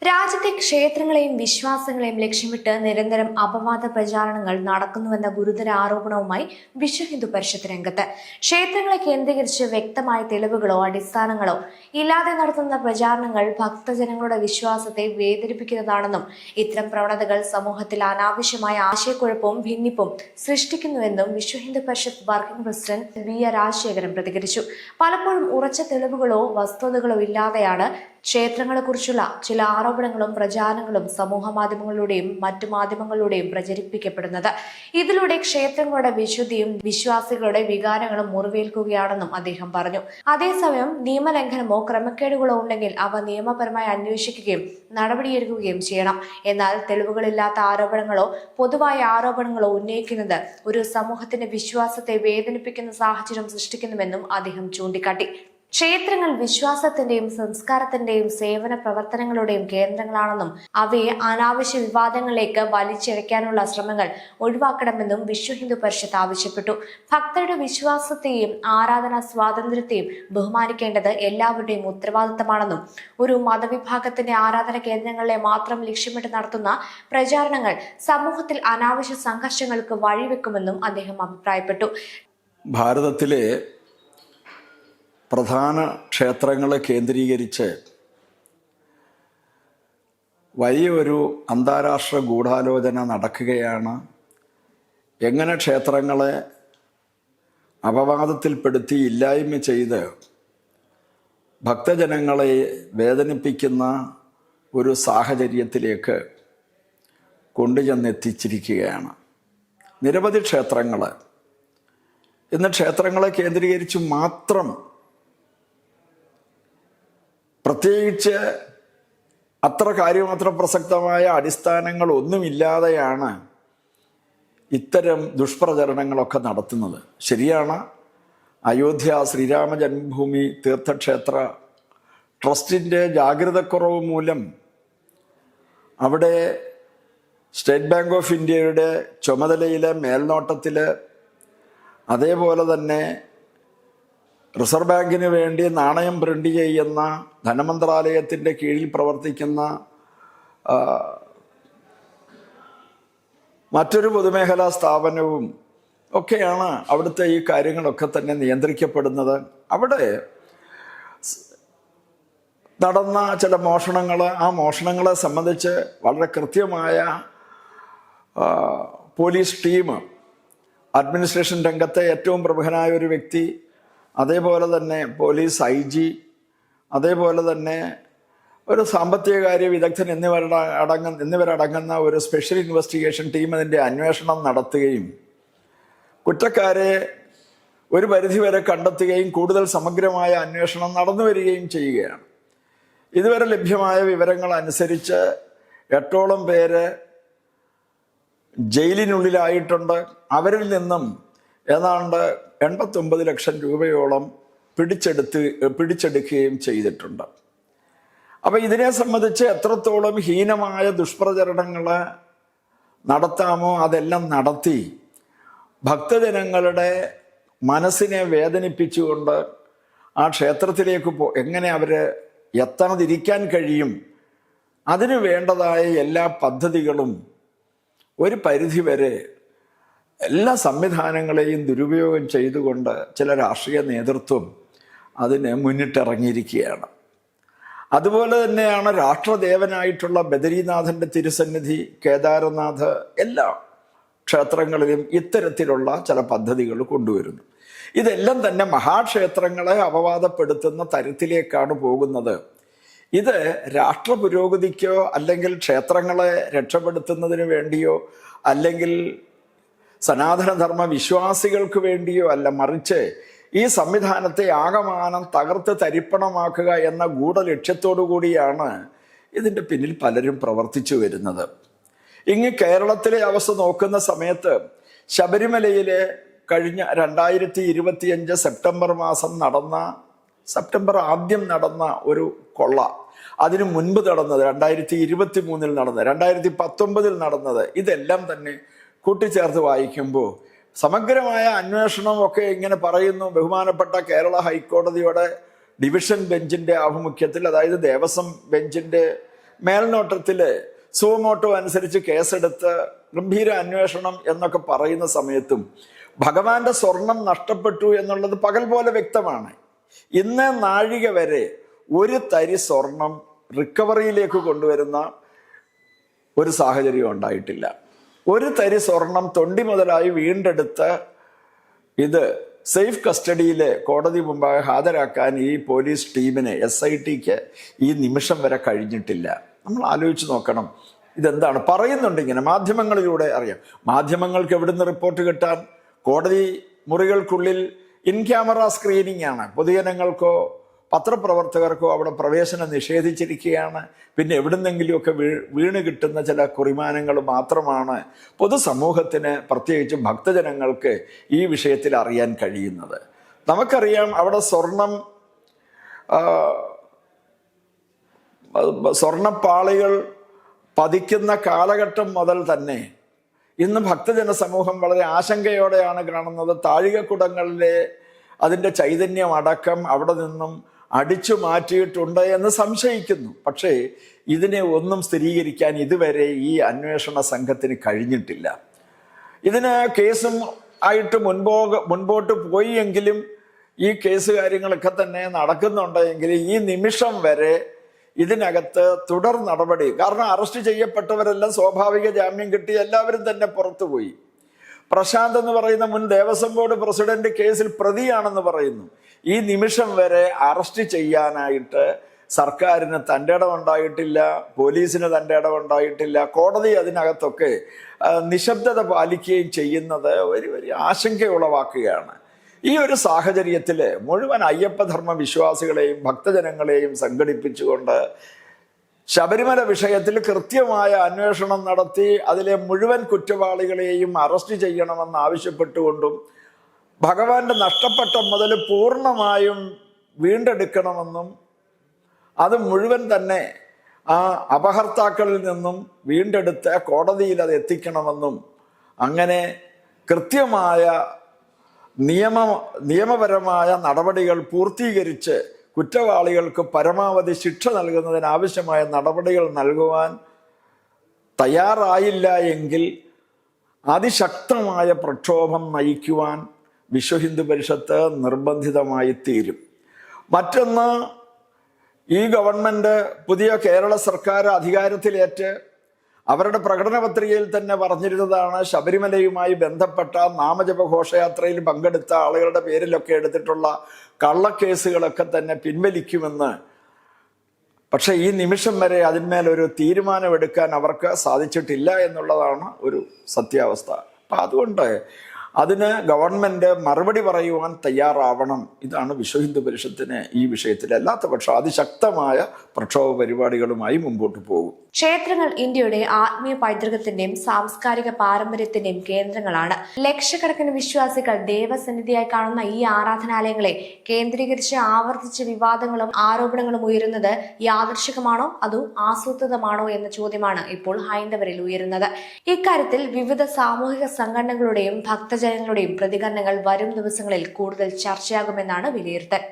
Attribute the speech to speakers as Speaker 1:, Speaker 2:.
Speaker 1: രാജ്യത്തെ ക്ഷേത്രങ്ങളെയും വിശ്വാസങ്ങളെയും ലക്ഷ്യമിട്ട് നിരന്തരം അപവാദ പ്രചാരണങ്ങൾ നടക്കുന്നുവെന്ന ഗുരുതര ആരോപണവുമായി വിശ്വ ഹിന്ദു പരിഷത്ത് രംഗത്ത്. ക്ഷേത്രങ്ങളെ കേന്ദ്രീകരിച്ച് വ്യക്തമായ തെളിവുകളോ അടിസ്ഥാനങ്ങളോ ഇല്ലാതെ നടത്തുന്ന പ്രചാരണങ്ങൾ ഭക്തജനങ്ങളുടെ വിശ്വാസത്തെ വേദനിപ്പിക്കുന്നതാണെന്നും ഇത്തരം പ്രവണതകൾ സമൂഹത്തിൽ അനാവശ്യമായ ആശയക്കുഴപ്പവും ഭിന്നിപ്പും സൃഷ്ടിക്കുന്നുവെന്നും വിശ്വ ഹിന്ദു പരിഷത്ത് വർക്കിംഗ് പ്രസിഡന്റ് രാജശേഖരൻ പ്രതികരിച്ചു. പലപ്പോഴും ഉറച്ച തെളിവുകളോ വസ്തുതകളോ ഇല്ലാതെയാണ് ക്ഷേത്രങ്ങളെക്കുറിച്ചുള്ള ചില ആരോപണങ്ങളും പ്രചാരണങ്ങളും സമൂഹ മാധ്യമങ്ങളിലൂടെയും മറ്റു മാധ്യമങ്ങളിലൂടെയും പ്രചരിപ്പിക്കപ്പെടുന്നത്. ഇതിലൂടെ ക്ഷേത്രങ്ങളുടെ വിശുദ്ധിയും വിശ്വാസികളുടെ വികാരങ്ങളും മുറിവേൽക്കുകയാണെന്നും അദ്ദേഹം പറഞ്ഞു. അതേസമയം നിയമലംഘനമോ ക്രമക്കേടുകളോ ഉണ്ടെങ്കിൽ അവ നിയമപരമായി അന്വേഷിക്കുകയും നടപടിയെടുക്കുകയും ചെയ്യണം. എന്നാൽ തെളിവുകളില്ലാത്ത ആരോപണങ്ങളോ പൊതുവായ ആരോപണങ്ങളോ ഉന്നയിക്കുന്നത് ഒരു സമൂഹത്തിന്റെ വിശ്വാസത്തെ വേദനിപ്പിക്കുന്ന സാഹചര്യം സൃഷ്ടിക്കുന്നുവെന്നും അദ്ദേഹം ചൂണ്ടിക്കാട്ടി. ക്ഷേത്രങ്ങൾ വിശ്വാസത്തിന്റെയും സംസ്കാരത്തിന്റെയും സേവന പ്രവർത്തനങ്ങളുടെയും കേന്ദ്രങ്ങളാണെന്നും അവയെ അനാവശ്യ വിവാദങ്ങളിലേക്ക് വലിച്ചിഴയ്ക്കാനുള്ള ശ്രമങ്ങൾ ഒഴിവാക്കണമെന്നും വിശ്വ ഹിന്ദു പരിഷത്ത് ആവശ്യപ്പെട്ടു. ഭക്തരുടെ വിശ്വാസത്തെയും ആരാധനാ സ്വാതന്ത്ര്യത്തെയും ബഹുമാനിക്കേണ്ടത് എല്ലാവരുടെയും ഉത്തരവാദിത്തമാണെന്നും ഒരു മതവിഭാഗത്തിന്റെ ആരാധന കേന്ദ്രങ്ങളെ മാത്രം ലക്ഷ്യമിട്ട് നടത്തുന്ന പ്രചാരണങ്ങൾ സമൂഹത്തിൽ അനാവശ്യ സംഘർഷങ്ങൾക്ക് വഴിവെക്കുമെന്നും അദ്ദേഹം അഭിപ്രായപ്പെട്ടു.
Speaker 2: ഭാരതത്തിലെ പ്രധാന ക്ഷേത്രങ്ങളെ കേന്ദ്രീകരിച്ച് വലിയൊരു അന്താരാഷ്ട്ര ഗൂഢാലോചന നടക്കുകയാണ്. എങ്ങനെ ക്ഷേത്രങ്ങളെ അപവാദത്തിൽപ്പെടുത്തി ഇല്ലായ്മ ചെയ്ത് ഭക്തജനങ്ങളെ വേദനിപ്പിക്കുന്ന ഒരു സാഹചര്യത്തിലേക്ക് കൊണ്ടുചെന്നെത്തിച്ചിരിക്കുകയാണ്. നിരവധി ക്ഷേത്രങ്ങൾ ഇന്ന് ക്ഷേത്രങ്ങളെ കേന്ദ്രീകരിച്ച് മാത്രം, പ്രത്യേകിച്ച് അത്ര കാര്യമാത്ര പ്രസക്തമായ അടിസ്ഥാനങ്ങൾ ഒന്നുമില്ലാതെയാണ് ഇത്തരം ദുഷ്പ്രചരണങ്ങളൊക്കെ നടത്തുന്നത്. ശരിയാണ്, അയോധ്യ ശ്രീരാമ ജന്മഭൂമി തീർത്ഥക്ഷേത്ര ട്രസ്റ്റിൻ്റെ ജാഗ്രതക്കുറവ് മൂലം അവിടെ സ്റ്റേറ്റ് ബാങ്ക് ഓഫ് ഇന്ത്യയുടെ ചുമതലയിലെ മേൽനോട്ടത്തിൽ, അതേപോലെ തന്നെ റിസർവ് ബാങ്കിന് വേണ്ടി നാണയം പ്രിന്റ് ചെയ്യുന്ന ധനമന്ത്രാലയത്തിൻ്റെ കീഴിൽ പ്രവർത്തിക്കുന്ന മറ്റൊരു പൊതുമേഖലാ സ്ഥാപനവും ഒക്കെയാണ് അവിടുത്തെ ഈ കാര്യങ്ങളൊക്കെ തന്നെ നിയന്ത്രിക്കപ്പെടുന്നത്. അവിടെ നടന്ന ചില മോഷണങ്ങൾ, ആ മോഷണങ്ങളെ സംബന്ധിച്ച് വളരെ കൃത്യമായ പോലീസ് ടീം, അഡ്മിനിസ്ട്രേഷൻ രംഗത്തെ ഏറ്റവും പ്രമുഖനായ ഒരു വ്യക്തി, അതേപോലെ തന്നെ പോലീസ് IG, അതേപോലെ തന്നെ ഒരു സാമ്പത്തികകാര്യ വിദഗ്ധൻ എന്നിവരടങ്ങുന്ന ഒരു സ്പെഷ്യൽ ഇൻവെസ്റ്റിഗേഷൻ ടീം അതിൻ്റെ അന്വേഷണം നടത്തുകയും കുറ്റക്കാരെ ഒരു പരിധിവരെ കണ്ടെത്തുകയും കൂടുതൽ സമഗ്രമായ അന്വേഷണം നടന്നു വരികയും ചെയ്യുകയാണ്. ഇതുവരെ ലഭ്യമായ വിവരങ്ങൾ അനുസരിച്ച് 8ഓളം പേര് ജയിലിനുള്ളിലായിട്ടുണ്ട്. അവരിൽ നിന്നും ഏതാണ്ട് 89 ലക്ഷം രൂപയോളം പിടിച്ചെടുക്കുകയും ചെയ്തിട്ടുണ്ട്. അപ്പം ഇതിനെ സംബന്ധിച്ച് എത്രത്തോളം ഹീനമായ ദുഷ്പ്രചരണങ്ങൾ നടത്താമോ അതെല്ലാം നടത്തി ഭക്തജനങ്ങളുടെ മനസ്സിനെ വേദനിപ്പിച്ചുകൊണ്ട് ആ ക്ഷേത്രത്തിലേക്ക് എങ്ങനെ അവർ എത്താതിരിക്കാൻ കഴിയും, അതിന് വേണ്ടതായ എല്ലാ പദ്ധതികളും ഒരു പരിധിവരെ എല്ലാ സംവിധാനങ്ങളെയും ദുരുപയോഗം ചെയ്തുകൊണ്ട് ചില രാഷ്ട്രീയ നേതൃത്വം അതിന് മുന്നിട്ടിറങ്ങിയിരിക്കുകയാണ്. അതുപോലെ തന്നെയാണ് രാഷ്ട്രദേവനായിട്ടുള്ള ബദരീനാഥൻ്റെ തിരുസന്നിധി, കേദാരനാഥ്, എല്ലാ ക്ഷേത്രങ്ങളിലും ഇത്തരത്തിലുള്ള ചില പദ്ധതികൾ കൊണ്ടുവരുന്നു. ഇതെല്ലാം തന്നെ മഹാക്ഷേത്രങ്ങളെ അപവാദപ്പെടുത്തുന്ന തരത്തിലേക്കാണ് പോകുന്നത്. ഇത് രാഷ്ട്ര പുരോഗതിക്കോ അല്ലെങ്കിൽ ക്ഷേത്രങ്ങളെ രക്ഷപ്പെടുത്തുന്നതിന് വേണ്ടിയോ അല്ലെങ്കിൽ സനാതനധർമ്മ വിശ്വാസികൾക്ക് വേണ്ടിയോ അല്ല, മറിച്ച് ഈ സംവിധാനത്തെ ആകമാനം തകർത്ത് തരിപ്പണമാക്കുക എന്ന ഗൂഢലക്ഷ്യത്തോടു കൂടിയാണ് ഇതിൻ്റെ പിന്നിൽ പലരും പ്രവർത്തിച്ചു വരുന്നത്. ഇങ്ങ് കേരളത്തിലെ അവസ്ഥ നോക്കുന്ന സമയത്ത് ശബരിമലയിലെ കഴിഞ്ഞ 2025 സെപ്റ്റംബർ ആദ്യം നടന്ന ഒരു കൊള്ള, അതിനു മുൻപ് നടന്നത് 2023 നടന്നത്, 2019 നടന്നത്, ഇതെല്ലാം തന്നെ കൂട്ടിച്ചേർത്ത് വായിക്കുമ്പോൾ സമഗ്രമായ അന്വേഷണമൊക്കെ ഇങ്ങനെ പറയുന്നു. ബഹുമാനപ്പെട്ട കേരള ഹൈക്കോടതിയുടെ ഡിവിഷൻ ബെഞ്ചിൻ്റെ ആഭിമുഖ്യത്തിൽ, അതായത് ദേവസ്വം ബെഞ്ചിൻ്റെ മേൽനോട്ടത്തില് സുമോട്ടോ അനുസരിച്ച് കേസെടുത്ത് ഗംഭീര അന്വേഷണം എന്നൊക്കെ പറയുന്ന സമയത്തും ഭഗവാന്റെ സ്വർണം നഷ്ടപ്പെട്ടു എന്നുള്ളത് പകൽ പോലെ വ്യക്തമാണ്. ഇന്ന് നാഴിക വരെ ഒരു തരി സ്വർണം റിക്കവറിയിലേക്ക് കൊണ്ടുവരുന്ന ഒരു സാഹചര്യം ഉണ്ടായിട്ടില്ല. ഒരു തരി സ്വർണം തൊണ്ടി മുതലായി വീണ്ടെടുത്ത് ഇത് സേഫ് കസ്റ്റഡിയില് കോടതി മുമ്പാകെ ഹാജരാക്കാൻ ഈ പോലീസ് ടീമിന് SITക്ക് ഈ നിമിഷം വരെ കഴിഞ്ഞിട്ടില്ല. നമ്മൾ ആലോചിച്ച് നോക്കണം, ഇതെന്താണ് പറയുന്നുണ്ട് ഇങ്ങനെ മാധ്യമങ്ങളിലൂടെ അറിയാം. മാധ്യമങ്ങൾക്ക് എവിടുന്ന് റിപ്പോർട്ട് കിട്ടാൻ? കോടതി മുറികൾക്കുള്ളിൽ ഇൻ ക്യാമറ സ്ക്രീനിങ് ആണ്. പൊതുജനങ്ങൾക്കോ പത്രപ്രവർത്തകർക്കോ അവിടെ പ്രവേശനം നിഷേധിച്ചിരിക്കുകയാണ്. പിന്നെ എവിടുന്നെങ്കിലുമൊക്കെ വീണ് കിട്ടുന്ന ചില കുറിമാനങ്ങൾ മാത്രമാണ് പൊതുസമൂഹത്തിന്, പ്രത്യേകിച്ച് ഭക്തജനങ്ങൾക്ക് ഈ വിഷയത്തിൽ അറിയാൻ കഴിയുന്നത്. നമുക്കറിയാം, അവിടെ സ്വർണപ്പാളികൾ പതിക്കുന്ന കാലഘട്ടം മുതൽ തന്നെ ഇന്ന് ഭക്തജന സമൂഹം വളരെ ആശങ്കയോടെയാണ് കാണുന്നത്. താഴികക്കുടങ്ങളിലെ അതിൻ്റെ ചൈതന്യം അടക്കം അവിടെ നിന്നും അടിച്ചു മാറ്റിയിട്ടുണ്ട് എന്ന് സംശയിക്കുന്നു. പക്ഷേ ഇതിനെ ഒന്നും സ്ഥിരീകരിക്കാൻ ഇതുവരെ ഈ അന്വേഷണ സംഘത്തിന് കഴിഞ്ഞിട്ടില്ല. ഇതിന് കേസും ആയിട്ട് മുൻപോട്ട് പോയി എങ്കിലും ഈ കേസ് കാര്യങ്ങളൊക്കെ തന്നെ നടക്കുന്നുണ്ടെങ്കിൽ ഈ നിമിഷം വരെ ഇതിനകത്ത് തുടർ നടപടി, കാരണം അറസ്റ്റ് ചെയ്യപ്പെട്ടവരെല്ലാം സ്വാഭാവിക ജാമ്യം കിട്ടി എല്ലാവരും തന്നെ പുറത്തുപോയി. പ്രശാന്ത് എന്ന് പറയുന്ന മുൻ ദേവസ്വം ബോർഡ് പ്രസിഡന്റ് കേസിൽ പ്രതിയാണെന്ന് പറയുന്നു. ഈ നിമിഷം വരെ അറസ്റ്റ് ചെയ്യാനായിട്ട് സർക്കാരിന് തൻ്റെ ഇടമുണ്ടായിട്ടില്ല, പോലീസിന് തൻ്റെ ഇടമുണ്ടായിട്ടില്ല. കോടതി അതിനകത്തൊക്കെ നിശബ്ദത പാലിക്കുകയും ചെയ്യുന്നത് ഒരു ആശങ്കയുളവാക്കുകയാണ്. ഈ ഒരു സാഹചര്യത്തിൽ മുഴുവൻ അയ്യപ്പധർമ്മ വിശ്വാസികളെയും ഭക്തജനങ്ങളെയും സംഘടിപ്പിച്ചുകൊണ്ട് ശബരിമല വിഷയത്തിൽ കൃത്യമായ അന്വേഷണം നടത്തി അതിലെ മുഴുവൻ കുറ്റവാളികളെയും അറസ്റ്റ് ചെയ്യണമെന്ന് ആവശ്യപ്പെട്ടുകൊണ്ടും ഭഗവാന്റെ നഷ്ടപ്പെട്ട മുതൽ പൂർണ്ണമായും വീണ്ടെടുക്കണമെന്നും അത് മുഴുവൻ തന്നെ ആ അപഹർത്താക്കളിൽ നിന്നും വീണ്ടെടുത്ത് കോടതിയിൽ അത് എത്തിക്കണമെന്നും അങ്ങനെ കൃത്യമായ നിയമപരമായ നടപടികൾ പൂർത്തീകരിച്ച് കുറ്റവാളികൾക്ക് പരമാവധി ശിക്ഷ നൽകുന്നതിനാവശ്യമായ നടപടികൾ നൽകുവാൻ തയ്യാറായില്ല എങ്കിൽ അതിശക്തമായ പ്രക്ഷോഭം നയിക്കുവാൻ വിശ്വഹിന്ദു പരിഷത്ത് നിർബന്ധിതമായി തീരും. മറ്റൊന്ന്, ഈ ഗവൺമെന്റ് പുതിയ കേരള സർക്കാർ അധികാരത്തിലേറ്റ് അവരുടെ പ്രകടന പത്രികയിൽ തന്നെ പറഞ്ഞിരുന്നതാണ് ശബരിമലയുമായി ബന്ധപ്പെട്ട നാമജപ ഘോഷയാത്രയിൽ പങ്കെടുത്ത ആളുകളുടെ പേരിലൊക്കെ എടുത്തിട്ടുള്ള കള്ളക്കേസുകളൊക്കെ തന്നെ പിൻവലിക്കുമെന്ന്. പക്ഷെ ഈ നിമിഷം വരെ അതിന്മേലൊരു തീരുമാനമെടുക്കാൻ അവർക്ക് സാധിച്ചിട്ടില്ല എന്നുള്ളതാണ് ഒരു സത്യാവസ്ഥ. അപ്പം അതുകൊണ്ട് അതിന് ഗവൺമെന്റ് മറുപടി പറയുവാൻ തയ്യാറാവണം. ഇതാണ് വിശ്വഹിന്ദു പരിഷത്തിന് ഈ വിഷയത്തിൽ. അല്ലാത്ത പക്ഷം അതിശക്തമായ പ്രക്ഷോഭ പരിപാടികളുമായി മുമ്പോട്ട് പോകും.
Speaker 1: ക്ഷേത്രങ്ങൾ ഇന്ത്യയുടെ ആത്മീയ പൈതൃകത്തിന്റെയും സാംസ്കാരിക പാരമ്പര്യത്തിന്റെയും കേന്ദ്രങ്ങളാണ്. ലക്ഷക്കണക്കിന് വിശ്വാസികൾ ദേവസന്നിധിയായി കാണുന്ന ഈ ആരാധനാലയങ്ങളെ കേന്ദ്രീകരിച്ച് ആവർത്തിച്ച് വിവാദങ്ങളും ആരോപണങ്ങളും ഉയരുന്നത് യാദൃശ്ചികമാണോ അതോ ആസൂത്രിതമാണോ എന്ന ചോദ്യമാണ് ഇപ്പോൾ ഹൈന്ദവരിൽ ഉയരുന്നത്. ഇക്കാര്യത്തിൽ വിവിധ സാമൂഹിക സംഘടനകളുടെയും ഭക്തജനങ്ങളുടെയും പ്രതികരണങ്ങൾ വരും ദിവസങ്ങളിൽ കൂടുതൽ ചർച്ചയാകുമെന്നാണ് വിലയിരുത്തൽ.